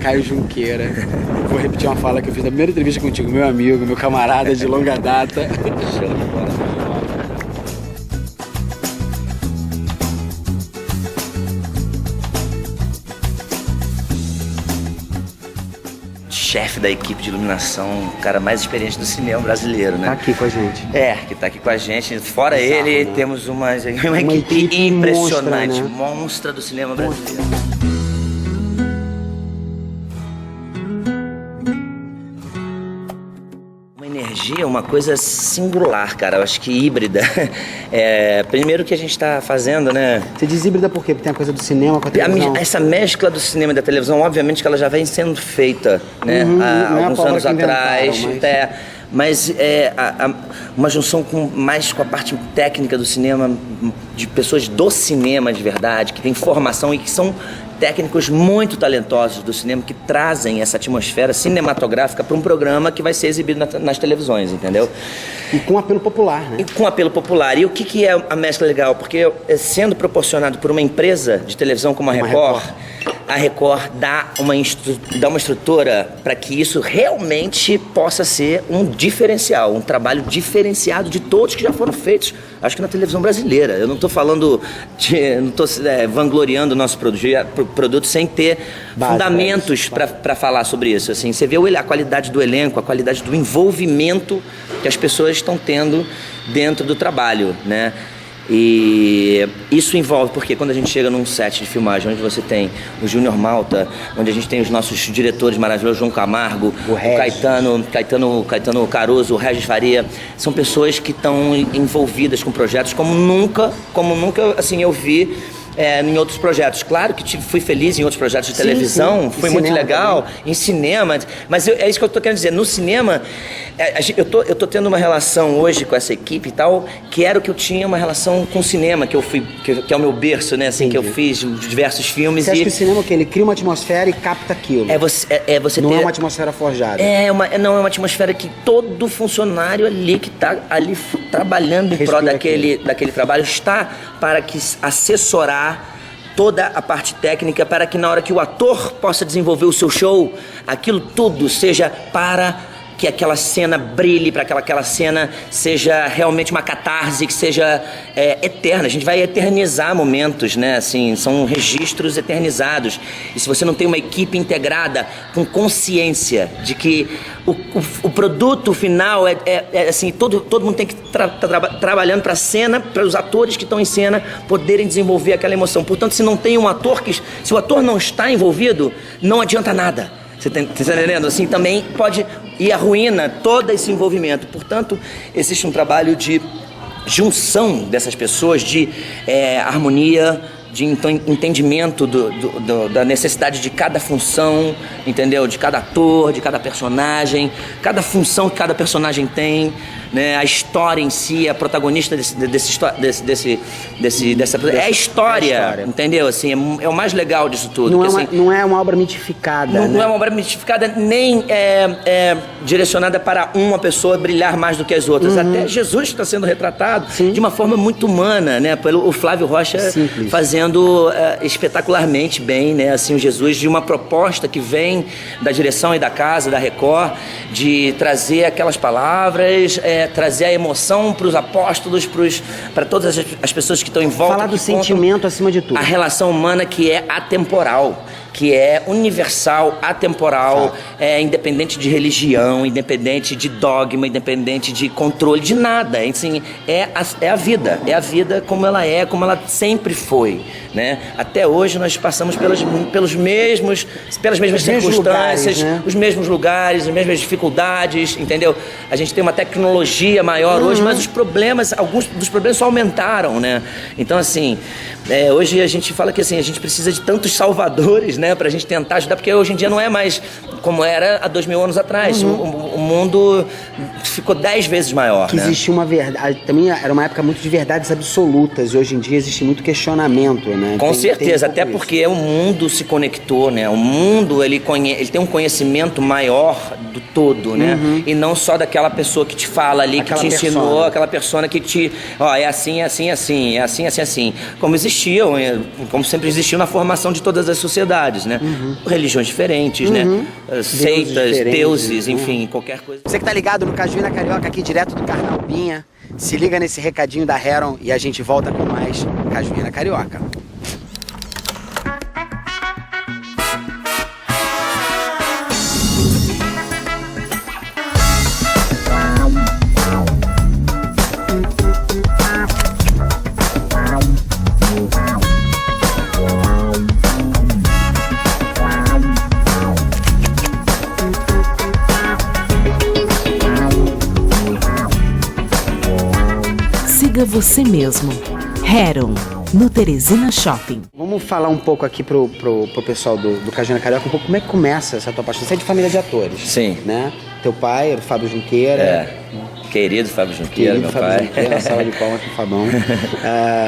Caio Junqueira. Vou repetir uma fala que eu fiz na primeira entrevista contigo, meu amigo, meu camarada de longa data. Show de bola. Chefe da equipe de iluminação, o cara mais experiente do cinema brasileiro, né? Tá aqui com a gente. Que tá aqui com a gente. Fora Exato, ele, né? temos uma equipe impressionante, monstra, monstra do cinema brasileiro. Uma energia, uma coisa singular, cara. Eu acho que híbrida. Primeiro que a gente tá fazendo, né? Você diz híbrida por quê? Porque tem a coisa do cinema com a televisão. Essa mescla do cinema e da televisão, obviamente que ela já vem sendo feita, né? Há alguns anos atrás. Mas uma junção mais com a parte técnica do cinema, de pessoas do cinema de verdade, que tem formação e que são técnicos muito talentosos do cinema, que trazem essa atmosfera cinematográfica para um programa que vai ser exibido nas televisões, entendeu? E com apelo popular, né? E com apelo popular. E o que é a mescla legal? Porque sendo proporcionado por uma empresa de televisão como a Record, a Record dá uma estrutura para que isso realmente possa ser um diferencial, um trabalho diferenciado de todos que já foram feitos, acho que na televisão brasileira. Eu não estou falando, não estou vangloriando o nosso produto sem ter fundamentos para falar sobre isso. Assim, você vê a qualidade do elenco, a qualidade do envolvimento que as pessoas estão tendo dentro do trabalho, né? E isso envolve, porque quando a gente chega num set de filmagem onde você tem o Júnior Malta, onde a gente tem os nossos diretores maravilhosos, João Camargo, o Caetano Caruso, o Regis Faria, são pessoas que estão envolvidas com projetos como nunca assim, eu vi em outros projetos. Claro que fui feliz em outros projetos de televisão, foi muito legal, também. Em cinema, mas é isso que eu tô querendo dizer, no cinema, eu tô tendo uma relação hoje com essa equipe e tal, que era o que eu tinha uma relação com o cinema, que é o meu berço, né, assim, que eu fiz diversos filmes. Você acha que o cinema, ele cria uma atmosfera e capta aquilo? Não é uma atmosfera forjada. Não é uma atmosfera que todo funcionário ali que tá ali trabalhando em prol daquele trabalho está para que assessorar toda a parte técnica, para que na hora que o ator possa desenvolver o seu show, aquilo tudo seja para que aquela cena brilhe, para que aquela cena seja realmente uma catarse, que seja eterna. A gente vai eternizar momentos, né? Assim, são registros eternizados. E se você não tem uma equipe integrada com consciência de que o produto final assim, todo mundo tem que estar trabalhando para a cena, para os atores que estão em cena poderem desenvolver aquela emoção. Portanto, se não tem um ator se o ator não está envolvido, não adianta nada. Você está entendendo? Assim, também pode ir arruína todo esse envolvimento. Portanto, existe um trabalho de junção dessas pessoas, de harmonia, de entendimento da necessidade de cada função, entendeu? De cada ator, de cada personagem, cada função que cada personagem tem, né? A história em si, a protagonista é a história, entendeu? Assim, é o mais legal disso tudo. Não é uma obra mitificada, não é uma obra mitificada, nem direcionada para uma pessoa brilhar mais do que as outras. Até Jesus está sendo retratado de uma forma muito humana, né? Pelo Flávio Rocha fazendo espetacularmente bem, né? Assim, o Jesus, de uma proposta que vem da direção e da casa, da Record, de trazer aquelas palavras, trazer a emoção para os apóstolos, para todas as pessoas que estão em volta. Falar do sentimento acima de tudo. A relação humana que é atemporal, que é universal, atemporal, independente de religião, independente de dogma, independente de controle, de nada. Assim, é a vida como ela sempre foi, né? Até hoje nós passamos pelas mesmas circunstâncias, lugares, né? Os mesmos lugares, as mesmas dificuldades, entendeu? A gente tem uma tecnologia maior hoje, mas alguns dos problemas só aumentaram, né? Então, assim, hoje a gente fala que assim, a gente precisa de tantos salvadores, né, pra gente tentar ajudar, porque hoje em dia não é mais como era há 2000 anos atrás. O mundo ficou 10 vezes maior, que existia uma verdade, também era uma época muito de verdades absolutas, e hoje em dia existe muito questionamento, né? né? Com certeza, um até porque o mundo se conectou, né? O mundo, ele tem um conhecimento maior do todo, né? E não só daquela pessoa que te fala ali, que te ensinou, aquela persona que te... Ó, é assim, é assim, é assim, é assim, é assim, assim. Como sempre existiu na formação de todas as sociedades, né? Religiões diferentes, né? Seitas, deuses, enfim, qualquer coisa. Você que tá ligado no Cajuína Carioca, aqui direto do Carnal Binha, se liga nesse recadinho da Heron e a gente volta com mais Cajuína Carioca. Siga você mesmo. Heron, no Teresina Shopping. Vamos falar um pouco aqui pro pessoal do Cajuína Carioca, um pouco como é que começa essa tua paixão. Você é de família de atores. Sim. Né? Teu pai era o Fábio Junqueira. Querido Fábio Junqueira, meu pai. Junqueira, uma salva de palmas pro Fabão.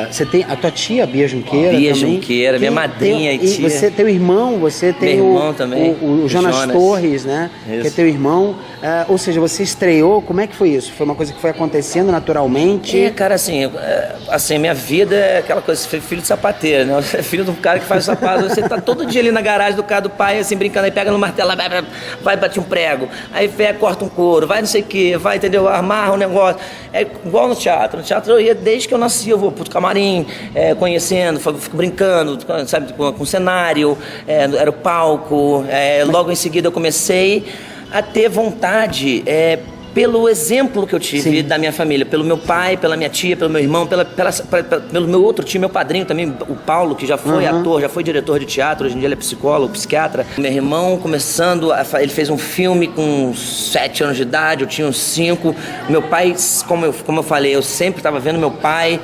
Você tem a tua tia, Bia Junqueira. Bia também. Junqueira, minha madrinha e tia. Você tem o irmão, você tem meu irmão também, o Jonas Torres, né? Isso. Que é teu irmão. Ou seja, você estreou, como é que foi isso? Foi uma coisa que foi acontecendo naturalmente? Cara, assim, minha vida é aquela coisa, filho de sapateiro, né? Você é filho de um cara que faz sapato, você tá todo dia ali na garagem do carro do pai, assim, brincando, aí pega no martelo, vai bater um prego, aí corta um couro, vai não sei o que, vai, entendeu? Amarra um negócio. É igual no teatro. No teatro eu ia desde que eu nasci, eu vou pro camarim, conhecendo, fico brincando, sabe, com cenário, era o palco. Logo em seguida eu comecei a ter vontade, pelo exemplo que eu tive da minha família, pelo meu pai, pela minha tia, pelo meu irmão, pelo meu outro tio, meu padrinho também, o Paulo, que já foi ator, já foi diretor de teatro, hoje em dia ele é psicólogo, psiquiatra. Meu irmão ele fez um filme com 7 anos de idade, eu tinha uns 5. Meu pai, como eu falei, eu sempre estava vendo meu pai,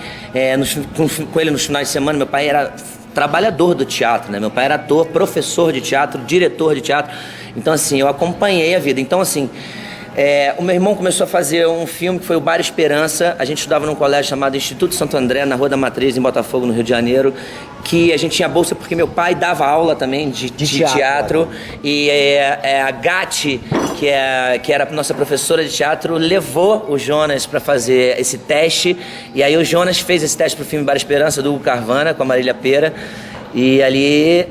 com ele nos finais de semana. Meu pai era trabalhador do teatro, né? Meu pai era ator, professor de teatro, diretor de teatro. Então, assim, eu acompanhei a vida. Então, assim, o meu irmão começou a fazer um filme que foi o Bar Esperança. A gente estudava num colégio chamado Instituto Santo André, na Rua da Matriz, em Botafogo, no Rio de Janeiro, que a gente tinha bolsa porque meu pai dava aula também de teatro. E a Gatti, que era a nossa professora de teatro, levou o Jonas para fazer esse teste. E aí o Jonas fez esse teste pro filme Bar Esperança, do Hugo Carvana, com a Marília Pera. E ali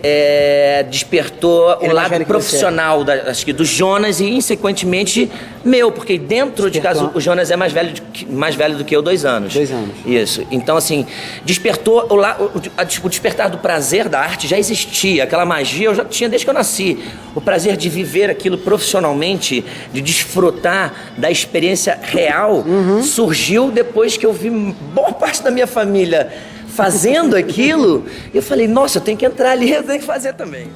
despertou o lado profissional acho que do Jonas e, consequentemente, meu, porque dentro de casa o Jonas é mais velho do que eu, 2 anos. 2 anos. Isso. Então, assim, despertou o despertar do prazer da arte já existia. Aquela magia eu já tinha desde que eu nasci. O prazer de viver aquilo profissionalmente, de desfrutar da experiência real, surgiu depois que eu vi boa parte da minha família fazendo aquilo, eu falei, nossa, eu tenho que entrar ali, eu tenho que fazer também.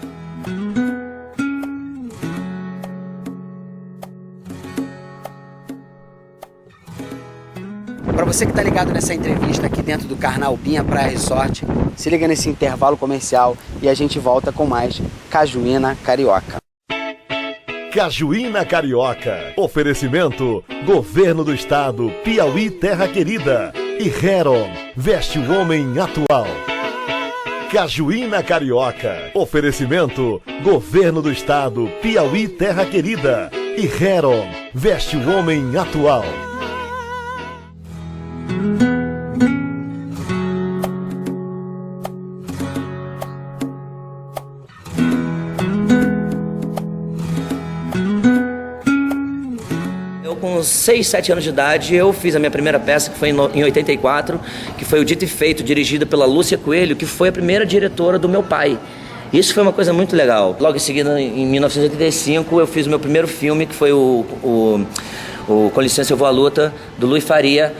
Para você que tá ligado nessa entrevista aqui dentro do Carnal Binha Praia Resort, se liga nesse intervalo comercial e a gente volta com mais Cajuína Carioca. Cajuína Carioca. Oferecimento: Governo do Estado, Piauí Terra Querida. E Heron, veste o homem atual. Cajuína Carioca. Oferecimento: Governo do Estado, Piauí Terra Querida. E Heron, veste o homem atual. Com 6, 7 anos de idade, eu fiz a minha primeira peça, que foi em 84, que foi o Dito e Feito, dirigida pela Lúcia Coelho, que foi a primeira diretora do meu pai. Isso foi uma coisa muito legal. Logo em seguida, em 1985, eu fiz o meu primeiro filme, que foi o Com Licença Eu Vou à Luta, do Luiz Faria,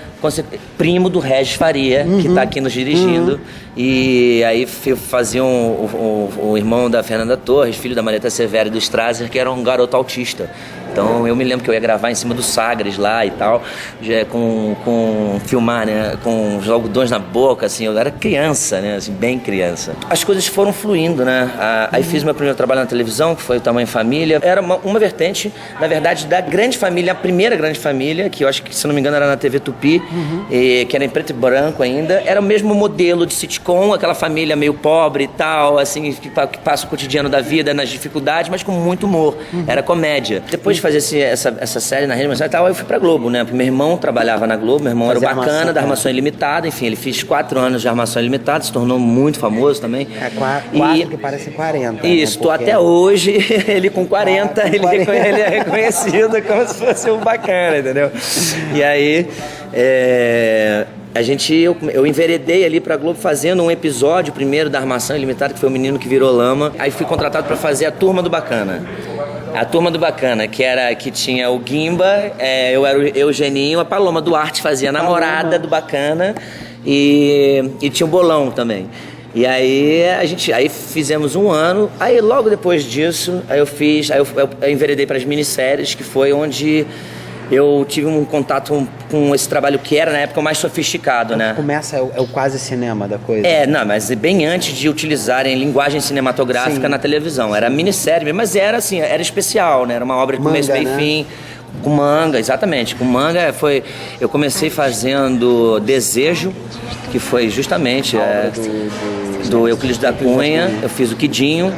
primo do Regis Faria, que está aqui nos dirigindo. E aí fazia o irmão da Fernanda Torres, filho da Marieta Severo e do Strasser, que era um garoto autista. Então eu me lembro que eu ia gravar em cima do Sagres lá e tal, já com filmar, né, com os algodões na boca, assim, eu era criança, né, assim, bem criança. As coisas foram fluindo, né, aí fiz meu primeiro trabalho na televisão, que foi o Tamanho Família. Era uma vertente, na verdade, da Grande Família, a primeira Grande Família, que eu acho que, se não me engano, era na TV Tupi, que era em preto e branco ainda. Era o mesmo modelo de sitcom, aquela família meio pobre e tal, assim, que passa o cotidiano da vida nas dificuldades, mas com muito humor. Era comédia. Depois de fazer essa série na Rede Nacional e tal, eu fui pra Globo, né? Porque meu irmão trabalhava na Globo, meu irmão era o Bacana, da Armação Ilimitada, enfim, ele fez 4 anos de Armação Ilimitada, se tornou muito famoso também. É 4 que parecem 40. Isso, né? até hoje, ele com 40, ele é reconhecido como se fosse um Bacana, entendeu? E aí, eu enveredei ali pra Globo fazendo um episódio primeiro da Armação Ilimitada, que foi o Menino que Virou Lama. Aí fui contratado pra fazer a Turma do Bacana. A Turma do Bacana, que tinha o Guimba, eu era o Eugeninho, a Paloma Duarte fazia a namorada do Bacana e tinha o Bolão também. E aí aí fizemos um ano, aí logo depois disso, eu enveredei para as minisséries, que foi onde eu tive um contato com esse trabalho que era na época mais sofisticado, né? Começa, é o quase cinema da coisa. Não, mas bem antes de utilizarem linguagem cinematográfica na televisão. Era minissérie, mas era assim, era especial, né? Era uma obra de começo, meio e fim. Com manga, exatamente. Com manga eu comecei fazendo Desejo, que foi justamente do Euclides da Cunha. Eu fiz o Quidinho.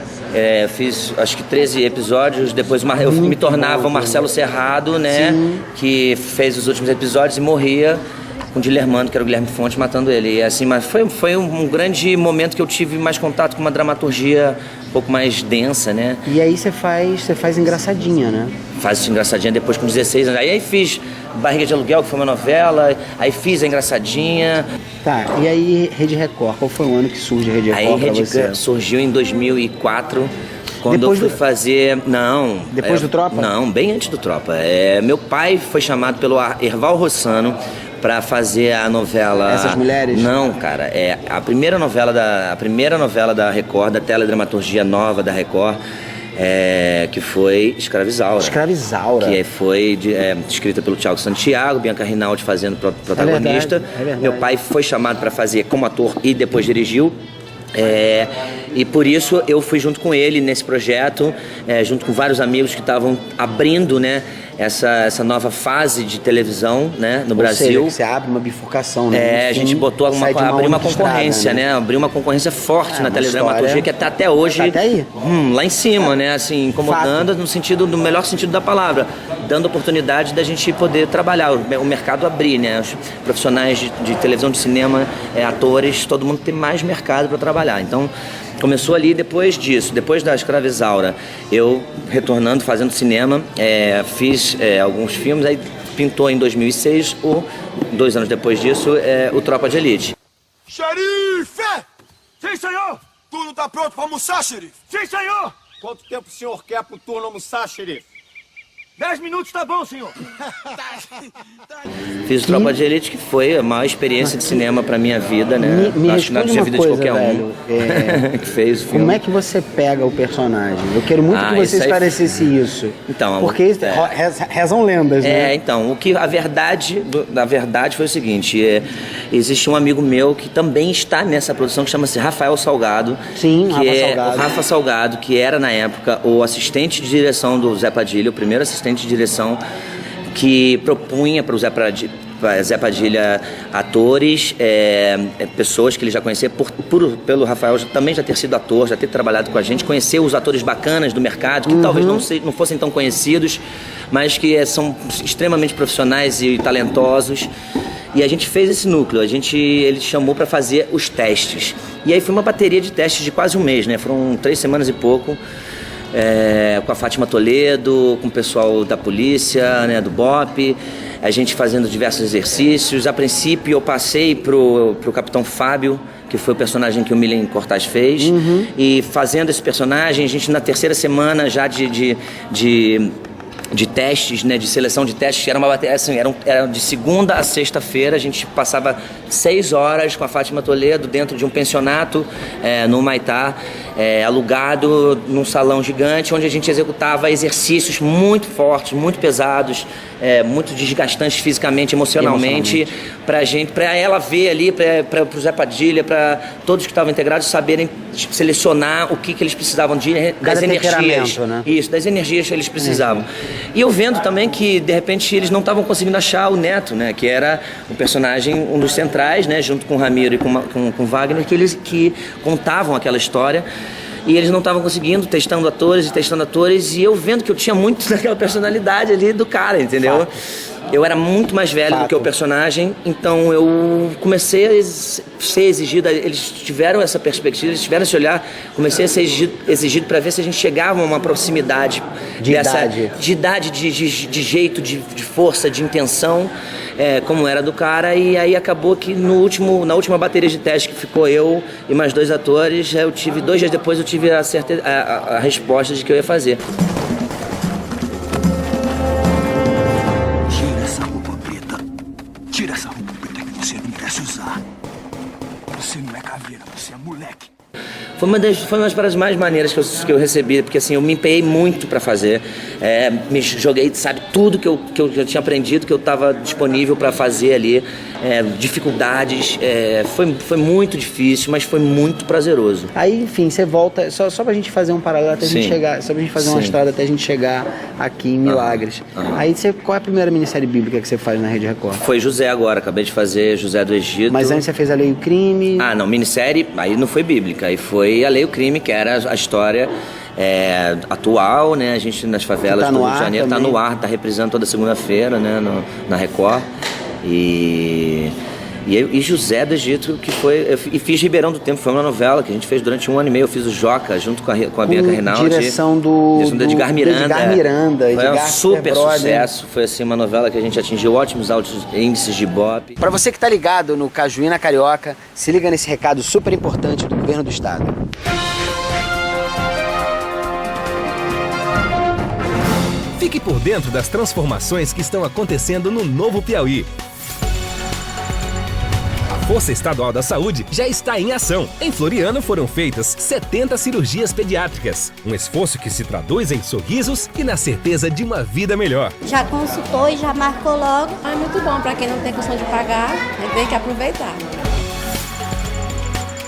Fiz acho que 13 episódios, depois eu me tornava o Marcelo Serrado, né? Sim. Que fez os últimos episódios e morria com o Dilermando, que era o Guilherme Fontes, matando ele. E assim, mas foi um grande momento que eu tive mais contato com uma dramaturgia um pouco mais densa, né? E aí você faz Engraçadinha, né? Faz Engraçadinha depois com 16 anos. Aí fiz Barriga de Aluguel, que foi uma novela, aí fiz a Engraçadinha. Tá, e aí Rede Record, qual foi o ano que surge a Rede Record? Aí Rede Record surgiu em 2004, quando depois eu fui fazer... Não. Depois do Tropa? Não, bem antes do Tropa. Meu pai foi chamado pelo Erval Rossano para fazer a novela... Essas Mulheres? Não, cara, a primeira novela da Record, da teledramaturgia nova da Record, que foi Escravizaura. Escravizaura. Que foi escrita pelo Thiago Santiago, Bianca Rinaldi fazendo protagonista. É verdade. Meu pai foi chamado para fazer como ator e depois dirigiu. E por isso eu fui junto com ele nesse projeto, junto com vários amigos que estavam abrindo, né, essa nova fase de televisão, né, no Brasil. Seja, você abre uma bifurcação, né? A gente botou abriu uma concorrência, né? Abriu uma concorrência forte na teledramaturgia, que até hoje tá até aí. Lá em cima, né? Assim, incomodando no melhor sentido da palavra, dando oportunidade da gente poder trabalhar, o mercado abrir, né? Os profissionais de televisão, de cinema, atores, todo mundo tem mais mercado para trabalhar. Então, começou ali depois disso, depois da Escravizaura, eu retornando, fazendo cinema, fiz alguns filmes, aí pintou em 2006, 2 anos depois disso, o Tropa de Elite. Xerife! Sim, senhor! Tudo tá pronto pra almoçar, xerife? Sim, senhor! Quanto tempo o senhor quer pro turno almoçar, xerife? 10 minutos tá bom, senhor. Fiz o Tropa de Elite, que foi a maior experiência de cinema pra minha vida, né? Acho que na vida de qualquer um que fez o filme. Como é que você pega o personagem? Eu quero muito que você esclarecesse isso. Então, porque rezam lendas, né? Então, a verdade foi o seguinte, existe um amigo meu que também está nessa produção, que chama-se Rafael Salgado. Sim, o Rafa Salgado, que era na época o assistente de direção do Zé Padilha, o primeiro assistente de direção que propunha para o Zé Padilha atores, pessoas que ele já conhecia, pelo Rafael também já ter sido ator, já ter trabalhado com a gente, conhecer os atores bacanas do mercado, que talvez não fossem tão conhecidos, mas que são extremamente profissionais e talentosos. E a gente fez esse núcleo, ele chamou para fazer os testes. E aí foi uma bateria de testes de quase um mês, né? Foram 3 semanas e pouco. Com a Fátima Toledo, com o pessoal da polícia, né, do BOP, a gente fazendo diversos exercícios. A princípio eu passei pro Capitão Fábio, que foi o personagem que o Milen Cortaz fez, e fazendo esse personagem, a gente na terceira semana já de de testes, né, de seleção de testes, era uma bateria, assim, era de segunda a sexta-feira, a gente passava 6 horas com a Fátima Toledo dentro de um pensionato no Humaitá, alugado num salão gigante, onde a gente executava exercícios muito fortes, muito pesados, muito desgastantes fisicamente, emocionalmente, para ela ver ali, para o Zé Padilha, para todos que estavam integrados saberem selecionar o que eles precisavam das energias, né? Isso, das energias que eles precisavam. E eu vendo também que, de repente, eles não estavam conseguindo achar o Neto, né? Que era o personagem, um dos centrais, né? Junto com o Ramiro e com o Wagner, que contavam aquela história. E eles não estavam conseguindo, testando atores, e eu vendo que eu tinha muito daquela personalidade ali do cara, entendeu? Fato. Eu era muito mais velho do que o personagem, então eu comecei a ser exigido, eles tiveram essa perspectiva, eles tiveram esse olhar, comecei a ser exigido para ver se a gente chegava a uma proximidade de idade, de jeito, de força, de intenção, como era do cara. E aí acabou que na última bateria de teste, que ficou eu e mais 2 atores, 2 dias depois eu tive a resposta de que eu ia fazer. Tira essa roupa preta que você não merece usar. Você não é caveira, você é moleque. Foi uma das mais maneiras que eu recebi, porque assim, eu me empenhei muito para fazer, me joguei, sabe, tudo que eu tinha aprendido, que eu estava disponível para fazer ali, dificuldades, foi muito difícil, mas foi muito prazeroso. Aí, enfim, você volta, só pra gente fazer um paralelo até a gente chegar, só pra gente fazer uma estrada até a gente chegar aqui em Milagres. Aí, qual é a primeira minissérie bíblica que você faz na Rede Record? Foi José agora, acabei de fazer José do Egito. Mas antes você fez A Lei e o Crime? Ah, não, minissérie, aí não foi bíblica, aí foi A Lei e o Crime, que era a história atual, né? A gente nas favelas do Rio de Janeiro também. Tá no ar, tá reprisando toda segunda-feira, né? Na Record. E José do Egito, que foi... E fiz Ribeirão do Tempo, foi uma novela que a gente fez durante 1 ano e meio. Eu fiz o Joca, junto com a Bianca Rinaldi. Direção do Edgar Miranda. Foi um super sucesso. Foi assim, uma novela que a gente atingiu ótimos altos índices de Ibope. Pra você que tá ligado no Cajuína Carioca, se liga nesse recado super importante do Governo do Estado. Fique por dentro das transformações que estão acontecendo no Novo Piauí. A Força Estadual da Saúde já está em ação. Em Floriano foram feitas 70 cirurgias pediátricas. Um esforço que se traduz em sorrisos e na certeza de uma vida melhor. Já consultou e já marcou logo. É muito bom para quem não tem condição de pagar, tem que aproveitar.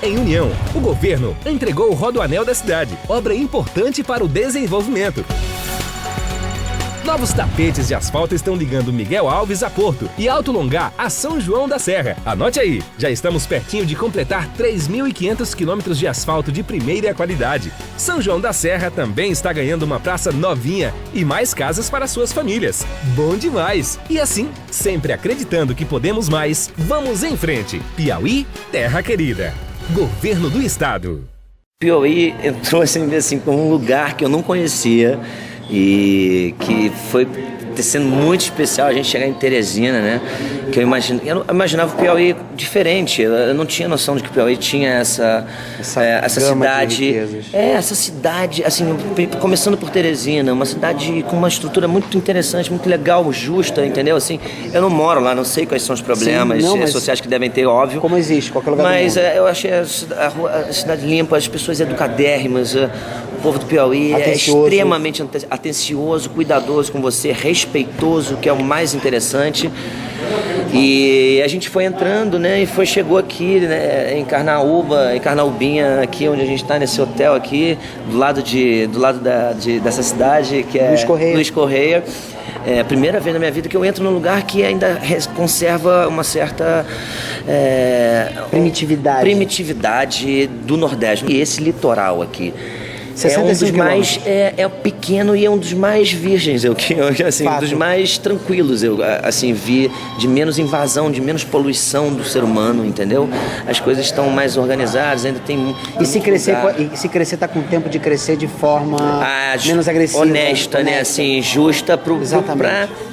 Em União, o governo entregou o Rodoanel da cidade, obra importante para o desenvolvimento. Novos tapetes de asfalto estão ligando Miguel Alves a Porto e Alto Longá a São João da Serra. Anote aí, já estamos pertinho de completar 3.500 quilômetros de asfalto de primeira qualidade. São João da Serra também está ganhando uma praça novinha e mais casas para suas famílias. Bom demais! E assim, sempre acreditando que podemos mais, vamos em frente. Piauí, terra querida. Governo do Estado. Piauí entrou assim como um lugar que eu não conhecia. E que foi sendo muito especial a gente chegar em Teresina, né? Que eu imaginava o Piauí diferente. Eu não tinha noção de que o Piauí tinha essa cidade. Essa cidade, assim, começando por Teresina, uma cidade com uma estrutura muito interessante, muito legal, justa, entendeu? Assim, eu não moro lá, não sei quais são os problemas sociais que devem ter, óbvio. Como existe, qualquer lugar do mundo. Mas eu achei a cidade limpa, as pessoas educadérrimas. O povo do Piauí é extremamente atencioso, cuidadoso com você, respeitoso, que é o mais interessante. E a gente foi entrando, né? E chegou aqui, né, em Carnaúbinha, aqui onde a gente está, nesse hotel aqui, do lado dessa cidade, que é Luiz Correia. É a primeira vez na minha vida que eu entro num lugar que ainda conserva uma certa primitividade do Nordeste. E esse litoral aqui é um dos mais pequeno e é um dos mais virgens, assim, um dos mais tranquilos, eu assim vi, de menos invasão, de menos poluição do ser humano, entendeu? As coisas estão mais organizadas, ainda tem e se crescer tá com tempo de crescer de forma menos agressiva, honesta, né, assim, justa pro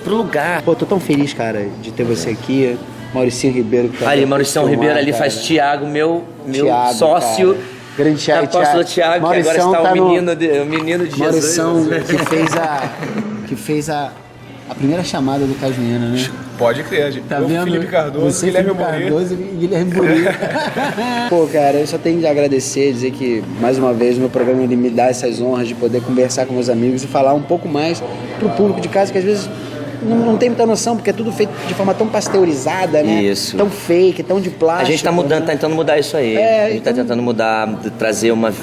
lugar. Pô, tô tão feliz, cara, de ter você aqui. Mauricinho Ribeiro, que tá ali, Maurição Ribeiro ali, cara. Faz Thiago, meu Thiago, sócio, cara. Grande Thiago. Apóstolo Thiago, que agora está o menino de Jesus. Maurição, que que fez a primeira chamada do Cajuína, né? Pode crer, gente. Tá vendo? Felipe Cardoso, Guilherme Cardoso e Guilherme Buri. Pô, cara, eu só tenho de agradecer, dizer que, mais uma vez, o meu programa ele me dá essas honras de poder conversar com meus amigos e falar um pouco mais pro público de casa, que às vezes não tem muita noção, porque é tudo feito de forma tão pasteurizada, né? Isso. Tão fake, tão de plástico. A gente tá mudando, né? tá tentando mudar isso aí. A gente tá tentando mudar, trazer uma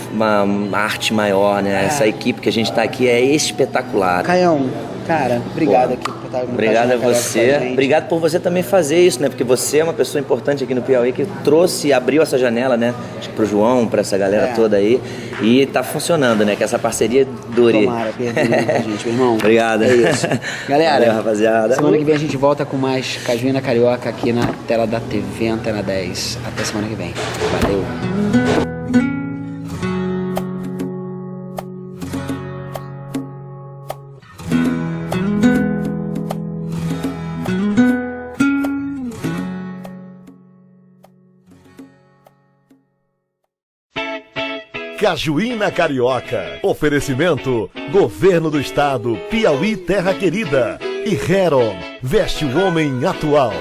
arte maior, né? Essa equipe que a gente tá aqui é espetacular. Caião, cara, obrigado aqui por estar Obrigado a você. Obrigado por você também fazer isso, né? Porque você é uma pessoa importante aqui no Piauí que trouxe e abriu essa janela, né? Acho que pro João, pra essa galera toda aí. E tá funcionando, né? Que essa parceria dure. Tomara, perdoe a gente, meu irmão. Obrigado. É isso. Galera, valeu, rapaziada. Semana que vem a gente volta com mais Cajuína Carioca aqui na tela da TV Antena 10. Até semana que vem. Valeu. Cajuína Carioca. Oferecimento: Governo do Estado, Piauí Terra Querida. E Heron, veste o homem atual.